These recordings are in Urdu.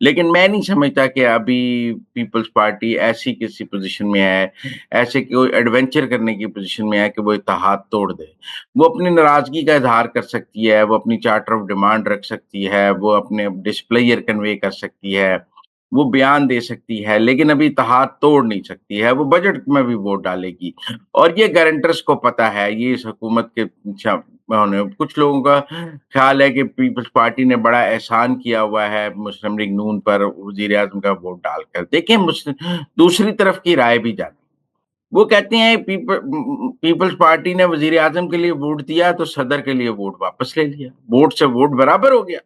لیکن میں نہیں سمجھتا کہ ابھی پیپلز پارٹی ایسی کسی پوزیشن میں ہے، ایسے کوئی ایڈونچر کرنے کی پوزیشن میں ہے کہ وہ اتحاد توڑ دے۔ وہ اپنی ناراضگی کا اظہار کر سکتی ہے، وہ اپنی چارٹر آف ڈیمانڈ رکھ سکتی ہے، وہ اپنے ڈسپلیئر کنوے کر سکتی ہے، وہ بیان دے سکتی ہے، لیکن ابھی اتحاد توڑ نہیں سکتی ہے۔ وہ بجٹ میں بھی ووٹ ڈالے گی، اور یہ گارنٹرز کو پتہ ہے، یہ اس حکومت کے کچھ لوگوں کا خیال ہے کہ پیپلز پارٹی نے بڑا احسان کیا ہوا ہے مسلم لیگ نون پر وزیر اعظم کا ووٹ ڈال کر۔ دیکھیں دوسری طرف کی رائے بھی جانیں۔ وہ کہتے ہیں پیپلز پارٹی نے وزیر اعظم کے لیے ووٹ دیا تو صدر کے لیے ووٹ واپس لے لیا، ووٹ سے ووٹ برابر ہو گیا۔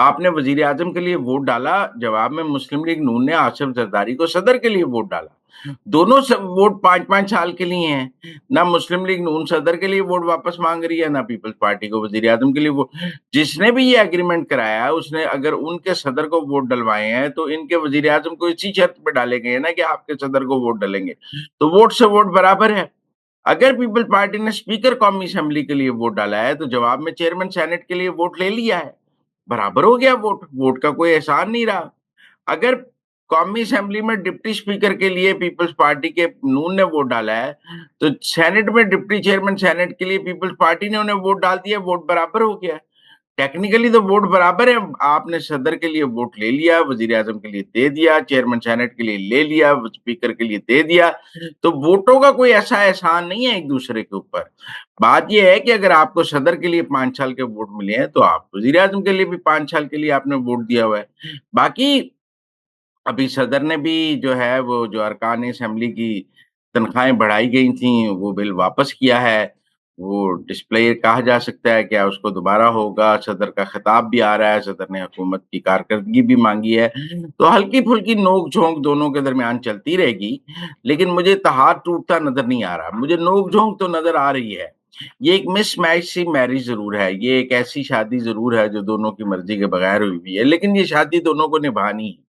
آپ نے وزیر اعظم کے لیے ووٹ ڈالا، جواب میں مسلم لیگ نون نے آصف زرداری کو صدر کے لیے ووٹ ڈالا۔ دونوں ووٹ 5-5 سال کے لیے ہیں۔ نہ مسلم لیگ نون صدر کے لیے ووٹ واپس مانگ رہی ہے، نہ پیپلز پارٹی کو وزیر اعظم کے لیے ووٹ۔ جس نے بھی یہ اگریمنٹ کرایا ہے، اس نے اگر ان کے صدر کو ووٹ ڈلوائے ہیں تو ان کے وزیر اعظم کو اسی شرط پہ ڈالے گئے نا کہ آپ کے صدر کو ووٹ ڈلیں گے، تو ووٹ سے ووٹ برابر ہے۔ اگر پیپلز پارٹی نے اسپیکر قومی اسمبلی کے لیے ووٹ ڈالا ہے تو جواب میں چیئرمین سینٹ کے لیے ووٹ لے لیا ہے، برابر ہو گیا ووٹ، ووٹ کا کوئی احسان نہیں رہا۔ اگر قومی اسمبلی میں ڈپٹی اسپیکر کے لیے پیپلز پارٹی کے نون نے ووٹ ڈالا ہے تو سینٹ میں ڈپٹی چیئرمین سینٹ کے لیے پیپلز پارٹی نے انہیں ووٹ ڈال دیا، ووٹ برابر ہو گیا۔ ٹیکنیکلی تو ووٹ برابر ہے، آپ نے صدر کے لیے ووٹ لے لیا، وزیر اعظم کے لیے دے دیا، چیئرمین سینٹ کے لیے لے لیا، اسپیکر کے لیے دے دیا، تو ووٹوں کا کوئی ایسا احسان نہیں ہے ایک دوسرے کے اوپر۔ بات یہ ہے کہ اگر آپ کو صدر کے لیے 5 سال کے ووٹ ملے ہیں تو آپ وزیر اعظم کے لیے بھی 5 سال کے لیے آپ نے ووٹ دیا ہوا ہے۔ باقی ابھی صدر نے بھی جو ہے وہ جو ارکان اسمبلی کی تنخواہیں بڑھائی گئی تھیں وہ بل واپس کیا ہے۔ وہ ڈسپلے کہا جا سکتا ہے کیا اس کو دوبارہ ہوگا، صدر کا خطاب بھی آ رہا ہے، صدر نے حکومت کی کارکردگی بھی مانگی ہے، تو ہلکی پھلکی نوک جھونک دونوں کے درمیان چلتی رہے گی، لیکن مجھے اتحاد ٹوٹتا نظر نہیں آ رہا۔ مجھے نوک جھونک تو نظر آ رہی ہے، یہ ایک مس میچ سی میرج ضرور ہے، یہ ایک ایسی شادی ضرور ہے جو دونوں کی مرضی کے بغیر ہوئی ہوئی ہے، لیکن یہ شادی دونوں کو نبھانی ہے۔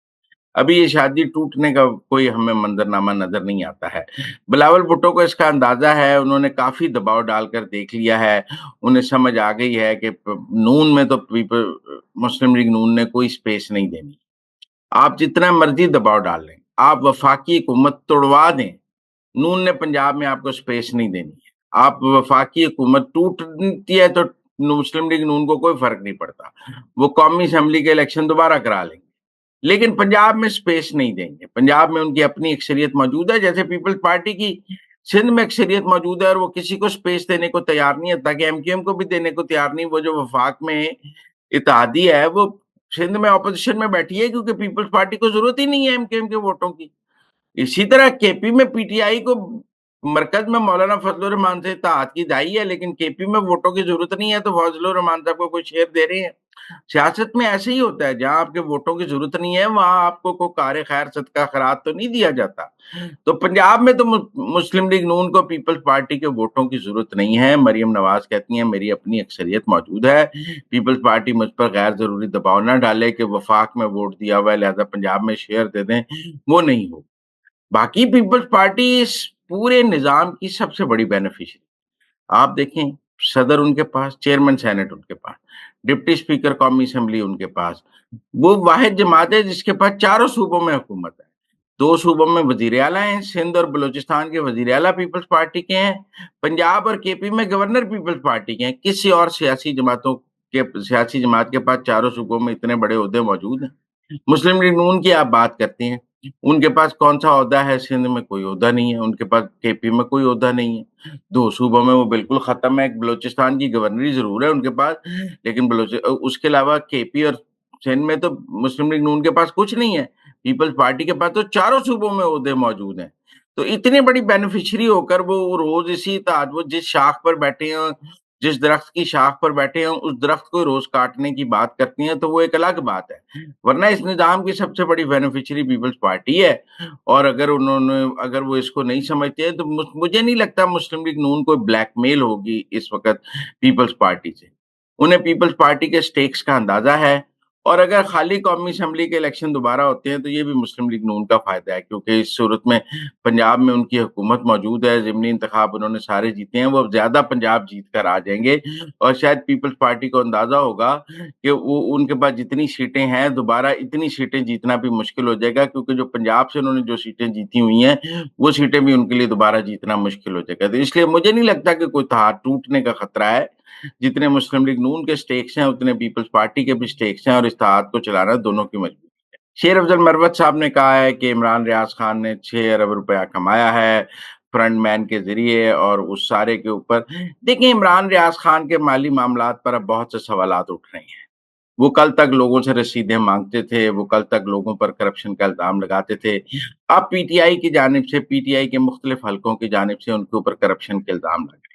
ابھی یہ شادی ٹوٹنے کا کوئی ہمیں منظرنامہ نظر نہیں آتا ہے۔ بلاول بھٹو کو اس کا اندازہ ہے، انہوں نے کافی دباؤ ڈال کر دیکھ لیا ہے، انہیں سمجھ آ گئی ہے کہ نون میں تو مسلم لیگ نون نے کوئی سپیس نہیں دینی۔ آپ جتنا مرضی دباؤ ڈال لیں، آپ وفاقی حکومت توڑوا دیں، نون نے پنجاب میں آپ کو سپیس نہیں دینی ہے۔ آپ وفاقی حکومت ٹوٹتی ہے تو مسلم لیگ نون کو کوئی فرق نہیں پڑتا، وہ قومی اسمبلی کے الیکشن دوبارہ کرا لیں گے، لیکن پنجاب میں سپیس نہیں دیں گے۔ پنجاب میں ان کی اپنی اکثریت موجود ہے، جیسے پیپلز پارٹی کی سندھ میں اکثریت موجود ہے، اور وہ کسی کو سپیس دینے کو تیار نہیں ہے، تاکہ ایم کیو ایم کو بھی دینے کو تیار نہیں۔ وہ جو وفاق میں اتحادی ہے وہ سندھ میں اپوزیشن میں بیٹھی ہے، کیونکہ پیپلز پارٹی کو ضرورت ہی نہیں ہے ایم کیو ایم کے ووٹوں کی۔ اسی طرح کے پی میں پی ٹی آئی کو مرکز میں مولانا فضل الرحمان سے اتحاد کی دائی ہے، لیکن کے پی میں ووٹوں کی ضرورت نہیں ہے تو فضل الرحمان صاحب کو کوئی شیئر دے رہے ہیں۔ سیاست میں ایسے ہی ہوتا ہے، جہاں آپ کے ووٹوں کی ضرورت نہیں ہے وہاں آپ کو کوئی کار خیر صدقہ خیرات تو نہیں دیا جاتا۔ تو پنجاب میں تو مسلم لیگ نون کو پیپلز پارٹی کے ووٹوں کی ضرورت نہیں ہے۔ مریم نواز کہتی ہیں میری اپنی اکثریت موجود ہے، پیپلز پارٹی مجھ پر غیر ضروری دباؤ نہ ڈالے کہ وفاق میں ووٹ دیا ہوا ہے لہذا پنجاب میں شیئر دے دیں، وہ نہیں ہو۔ باقی پیپلز پارٹی اس پورے نظام کی سب سے بڑی بینیفیشری، آپ دیکھیں صدر ان کے پاس، چیئرمین سینٹ ان کے پاس، ڈپٹی اسپیکر قومی اسمبلی ان کے پاس، وہ واحد جماعت ہے جس کے پاس چاروں صوبوں میں حکومت ہے۔ 2 صوبوں میں وزیر اعلیٰ ہیں، سندھ اور بلوچستان کے وزیر اعلیٰ پیپلز پارٹی کے ہیں، پنجاب اور کے پی میں گورنر پیپلز پارٹی کے ہیں۔ کسی اور سیاسی جماعت کے پاس چاروں صوبوں میں اتنے بڑے عہدے موجود ہیں؟ مسلم لیگ نون کی آپ بات کرتے ہیں، ان کے پاس کون سا عہدہ ہے؟ سندھ میں کوئی عہدہ نہیں ہے، ان کے پاس کے پی میں کوئی عہدہ نہیں ہے، 2 صوبوں میں وہ بالکل ختم ہے۔ ایک بلوچستان کی گورنری ضرور ہے ان کے پاس، لیکن اس کے علاوہ کے پی اور سندھ میں تو مسلم لیگ نون کے پاس کچھ نہیں ہے۔ پیپلز پارٹی کے پاس تو چاروں صوبوں میں عہدے موجود ہیں، تو اتنی بڑی بینیفیشری ہو کر وہ روز اسی اتحاد، وہ جس شاخ پر بیٹھے ہیں، جس درخت کی شاخ پر بیٹھے ہیں، اس درخت کو روز کاٹنے کی بات کرتی ہیں، تو وہ ایک الگ بات ہے، ورنہ اس نظام کی سب سے بڑی بینیفیشری پیپلز پارٹی ہے۔ اور اگر وہ اس کو نہیں سمجھتے ہیں تو مجھے نہیں لگتا مسلم لیگ نون کو بلیک میل ہوگی اس وقت پیپلز پارٹی سے۔ انہیں پیپلز پارٹی کے سٹیکس کا اندازہ ہے، اور اگر خالی قومی اسمبلی کے الیکشن دوبارہ ہوتے ہیں تو یہ بھی مسلم لیگ نون کا فائدہ ہے، کیونکہ اس صورت میں پنجاب میں ان کی حکومت موجود ہے، ضمنی انتخاب انہوں نے سارے جیتے ہیں، وہ اب زیادہ پنجاب جیت کر آ جائیں گے، اور شاید پیپلز پارٹی کو اندازہ ہوگا کہ وہ ان کے پاس جتنی سیٹیں ہیں دوبارہ اتنی سیٹیں جیتنا بھی مشکل ہو جائے گا، کیونکہ جو پنجاب سے انہوں نے جو سیٹیں جیتی ہوئی ہیں وہ سیٹیں بھی ان کے لیے دوبارہ جیتنا مشکل ہو جائے گا۔ تو اس لیے مجھے نہیں لگتا کہ کوئی اتحاد ٹوٹنے کا خطرہ ہے، جتنے مسلم لیگ نون کے سٹیکس ہیں اتنے پیپلز پارٹی کے بھی سٹیکس ہیں، اور اتحاد کو چلانا دونوں کی مجبوری ہے۔ شیر افضل مروت صاحب نے کہا ہے کہ عمران ریاض خان نے 6 ارب روپیہ کمایا ہے فرنٹ مین کے ذریعے، اور اس سارے کے اوپر دیکھیں عمران ریاض خان کے مالی معاملات پر اب بہت سے سوالات اٹھ رہے ہیں۔ وہ کل تک لوگوں سے رسیدیں مانگتے تھے، وہ کل تک لوگوں پر کرپشن کا الزام لگاتے تھے، اب پی ٹی آئی کی جانب سے، پی ٹی آئی کے مختلف حلقوں کی جانب سے ان کے اوپر کرپشن کے الزام لگ رہے ہیں۔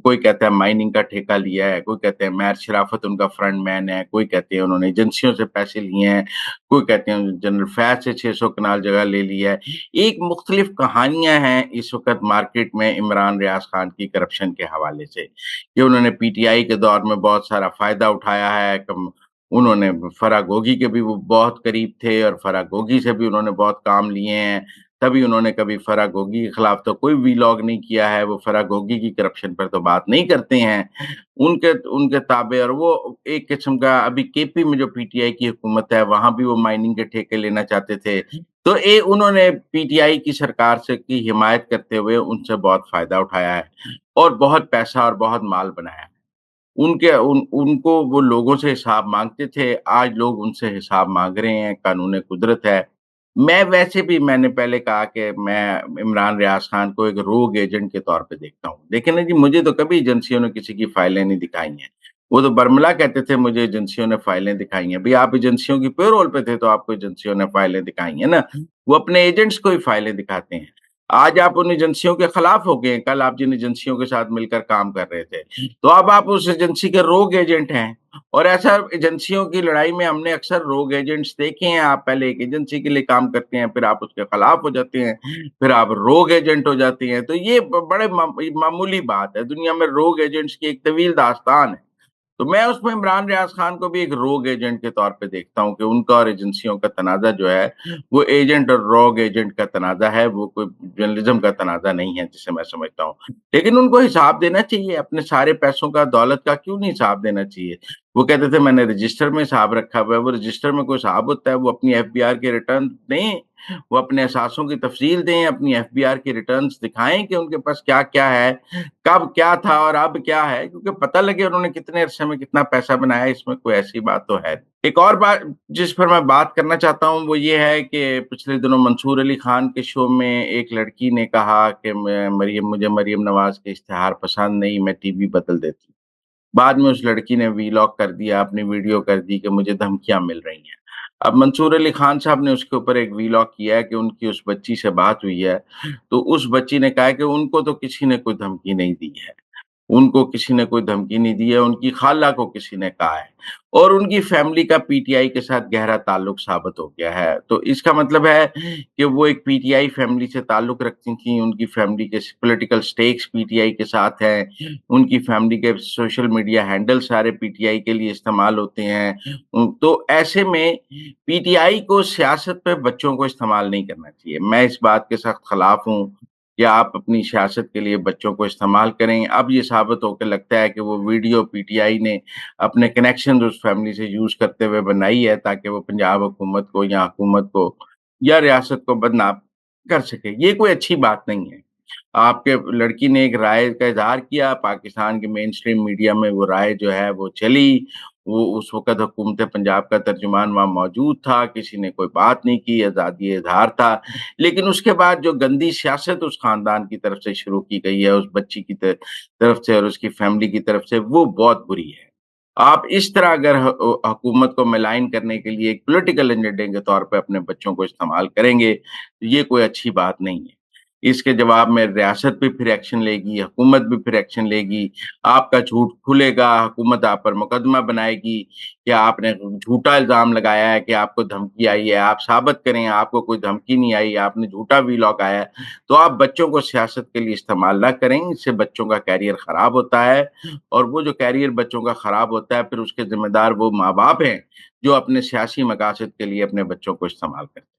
کوئی کہتا ہے مائننگ کا ٹھیکہ لیا ہے، کوئی کہتے ہیں مہر شرافت ان کا فرنٹ مین ہے، کوئی کہتے ہیں انہوں نے ایجنسیوں سے پیسے لیے ہیں، کوئی کہتے ہیں جنرل فیض سے 600 کنال جگہ لے لی ہے۔ ایک مختلف کہانیاں ہیں اس وقت مارکیٹ میں عمران ریاض خان کی کرپشن کے حوالے سے، کہ انہوں نے پی ٹی آئی کے دور میں بہت سارا فائدہ اٹھایا ہے، انہوں نے فرح گوگی کے بھی وہ بہت قریب تھے، اور فرح گوگی سے بھی انہوں نے بہت کام لیے ہیں، تبھی انہوں نے کبھی فرح گوگی کے خلاف تو کوئی ویلاگ نہیں کیا ہے، وہ فرح گوگی کی کرپشن پر تو بات نہیں کرتے ہیں، ان کے تابع، اور وہ ایک قسم کا ابھی کے پی میں جو پی ٹی آئی کی حکومت ہے وہاں بھی وہ مائننگ کے ٹھیکے لینا چاہتے تھے، تو انہوں نے پی ٹی آئی کی سرکار سے کی حمایت کرتے ہوئے ان سے بہت فائدہ اٹھایا ہے، اور بہت پیسہ اور بہت مال بنایا ہے۔ ان کو وہ لوگوں سے حساب مانگتے تھے، آج لوگ ان سے حساب مانگ رہے ہیں، قانون قدرت ہے۔ میں نے پہلے کہا کہ میں عمران ریاض خان کو ایک روگ ایجنٹ کے طور پہ دیکھتا ہوں، لیکن جی مجھے تو کبھی ایجنسیوں نے کسی کی فائلیں نہیں دکھائی ہیں، وہ تو برملا کہتے تھے مجھے ایجنسیوں نے فائلیں دکھائی ہیں، بھئی آپ ایجنسیوں کی پے رول پہ تھے تو آپ کو ایجنسیوں نے فائلیں دکھائی ہیں نا، وہ اپنے ایجنٹس کو ہی فائلیں دکھاتے ہیں۔ آج آپ ان ایجنسیوں کے خلاف ہو گئے، کل آپ جن ایجنسیوں کے ساتھ مل کر کام کر رہے تھے تو اب آپ اس ایجنسی کے روگ ایجنٹ ہیں، اور ایسا ایجنسیوں کی لڑائی میں ہم نے اکثر روگ ایجنٹس دیکھے ہیں، آپ پہلے ایک ایجنسی کے لیے کام کرتے ہیں، پھر آپ اس کے خلاف ہو جاتے ہیں، پھر آپ روگ ایجنٹ ہو جاتے ہیں، تو یہ بڑے معمولی بات ہے، دنیا میں روگ ایجنٹس کی ایک طویل داستان ہے۔ تو میں اس میں عمران ریاض خان کو بھی ایک روگ ایجنٹ کے طور پہ دیکھتا ہوں، کہ ان کا اور ایجنسیوں کا تنازع جو ہے وہ ایجنٹ اور روگ ایجنٹ کا تنازع ہے، وہ کوئی جرنلزم کا تنازع نہیں ہے جسے میں سمجھتا ہوں۔ لیکن ان کو حساب دینا چاہیے، اپنے سارے پیسوں کا، دولت کا کیوں نہیں حساب دینا چاہیے؟ وہ کہتے تھے میں نے رجسٹر میں حساب رکھا ہوا ہے، وہ رجسٹر میں کوئی حساب ہوتا ہے؟ وہ اپنی ایف بی آر کے ریٹرن دیں، وہ اپنے اثاثوں کی تفصیل دیں، اپنی ایف بی آر کے ریٹرنز دکھائیں کہ ان کے پاس کیا کیا ہے، کب کیا تھا اور اب کیا ہے، کیونکہ پتہ لگے انہوں نے کتنے عرصے میں کتنا پیسہ بنایا، اس میں کوئی ایسی بات تو ہے۔ ایک اور بات جس پر میں بات کرنا چاہتا ہوں وہ یہ ہے کہ پچھلے دنوں منصور علی خان کے شو میں ایک لڑکی نے کہا کہ مجھے مریم نواز کے اشتہار پسند نہیں، میں ٹی وی بدل دیتی ہوں۔ بعد میں اس لڑکی نے ویلاگ کر دیا، اپنی ویڈیو کر دی کہ مجھے دھمکیاں مل رہی ہیں۔ اب منصور علی خان صاحب نے اس کے اوپر ایک ویلاگ کیا ہے کہ ان کی اس بچی سے بات ہوئی ہے، تو اس بچی نے کہا کہ ان کو تو کسی نے کوئی دھمکی نہیں دی ہے، ان کو کسی نے کوئی دھمکی نہیں دی ہے، ان کی خالہ کو کسی نے کہا ہے، اور ان کی فیملی کا پی ٹی آئی کے ساتھ گہرا تعلق ثابت ہو گیا ہے۔ تو اس کا مطلب ہے کہ وہ ایک پی ٹی آئی فیملی سے تعلق رکھتی تھیں، ان کی فیملی کے political stakes P T I کے ساتھ ہیں، ان کی فیملی کے سوشل میڈیا ہینڈل سارے پی ٹی آئی کے لیے استعمال ہوتے ہیں۔ تو ایسے میں پی ٹی آئی کو سیاست پہ بچوں کو استعمال نہیں کرنا چاہیے۔ میں اس بات کے سخت خلاف ہوں کہ آپ اپنی سیاست کے لیے بچوں کو استعمال کریں۔ اب یہ ثابت ہو کے لگتا ہے کہ وہ ویڈیو پی ٹی آئی نے اپنے کنیکشن اس فیملی سے یوز کرتے ہوئے بنائی ہے تاکہ وہ پنجاب حکومت کو یا حکومت کو یا ریاست کو بدنام کر سکے۔ یہ کوئی اچھی بات نہیں ہے۔ آپ کے لڑکی نے ایک رائے کا اظہار کیا، پاکستان کے مین سٹریم میڈیا میں وہ رائے جو ہے وہ چلی، وہ اس وقت حکومت پنجاب کا ترجمان وہاں موجود تھا، کسی نے کوئی بات نہیں کی، آزادی اظہار تھا، لیکن اس کے بعد جو گندی سیاست اس خاندان کی طرف سے شروع کی گئی ہے، اس بچی کی طرف سے اور اس کی فیملی کی طرف سے، وہ بہت بری ہے۔ آپ اس طرح اگر حکومت کو ملائن کرنے کے لیے ایک پولیٹیکل ایجنڈے کے طور پہ اپنے بچوں کو استعمال کریں گے تو یہ کوئی اچھی بات نہیں ہے۔ اس کے جواب میں ریاست بھی پھر ایکشن لے گی، حکومت بھی پھر ایکشن لے گی، آپ کا جھوٹ کھلے گا، حکومت آپ پر مقدمہ بنائے گی کہ آپ نے جھوٹا الزام لگایا ہے کہ آپ کو دھمکی آئی ہے، آپ ثابت کریں آپ کو کوئی دھمکی نہیں آئی، آپ نے جھوٹا ویلاگ آیا ہے، تو آپ بچوں کو سیاست کے لیے استعمال نہ کریں، اس سے بچوں کا کیریئر خراب ہوتا ہے، اور وہ جو کیریئر بچوں کا خراب ہوتا ہے پھر اس کے ذمہ دار وہ ماں باپ ہیں جو اپنے سیاسی مقاصد کے لیے اپنے بچوں کو استعمال کرتے ہیں۔